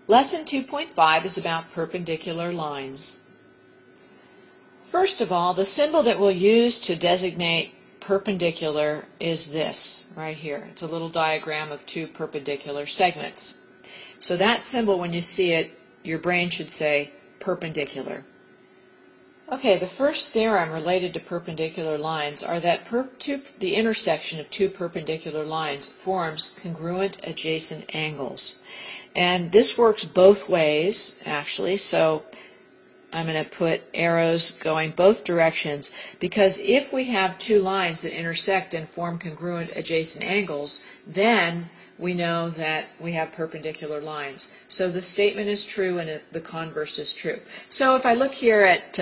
Lesson 2.5 is about perpendicular lines. First of all, the symbol that we'll use to designate perpendicular is this, right here. It's a little diagram of two perpendicular segments. So that symbol, when you see it, your brain should say perpendicular. Okay, the first theorem related to perpendicular lines are that the intersection of two perpendicular lines forms congruent adjacent angles. And this works both ways, actually, so I'm going to put arrows going both directions, because if we have two lines that intersect and form congruent adjacent angles, then we know that we have perpendicular lines. So the statement is true and the converse is true. So if I look here at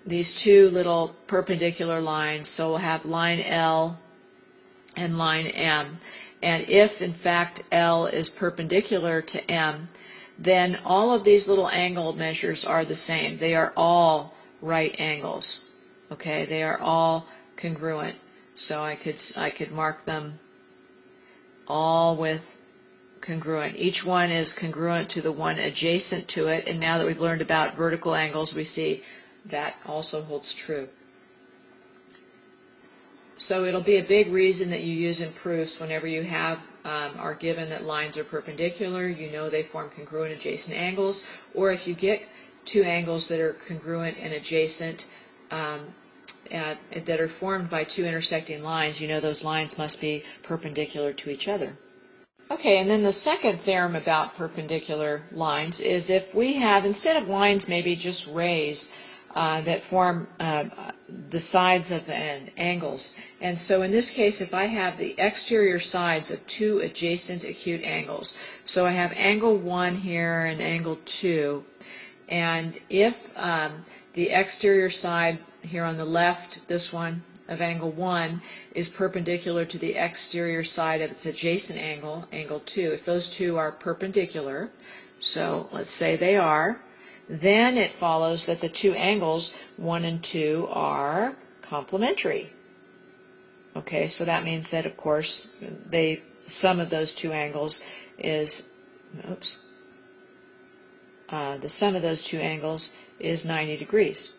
these two little perpendicular lines, so we'll have line L and line M. And if, in fact, L is perpendicular to M, then all of these little angle measures are the same. They are all right angles. Okay, they are all congruent. So I could mark them all with congruent. Each one is congruent to the one adjacent to it, and now that we've learned about vertical angles, we see that also holds true. So it'll be a big reason that you use in proofs whenever you are given that lines are perpendicular, you know they form congruent adjacent angles, or if you get two angles that are congruent and adjacent that are formed by two intersecting lines, you know those lines must be perpendicular to each other. Okay, and then the second theorem about perpendicular lines is if we have, instead of lines, maybe just rays that form the sides of the angles. And so in this case, if I have the exterior sides of two adjacent acute angles, so I have angle 1 here and angle 2, and if the exterior side here on the left, this one of angle 1, is perpendicular to the exterior side of its adjacent angle, angle 2, if those two are perpendicular, so let's say they are, then it follows that the two angles 1 and 2 are complementary. Okay, so that means that, of course, the sum of those two angles is, the sum of those two angles is 90 degrees.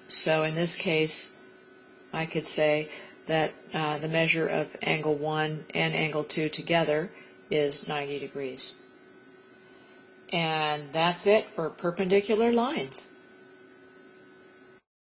So in this case, I could say that the measure of angle 1 and angle 2 together is 90 degrees. And that's it for perpendicular lines.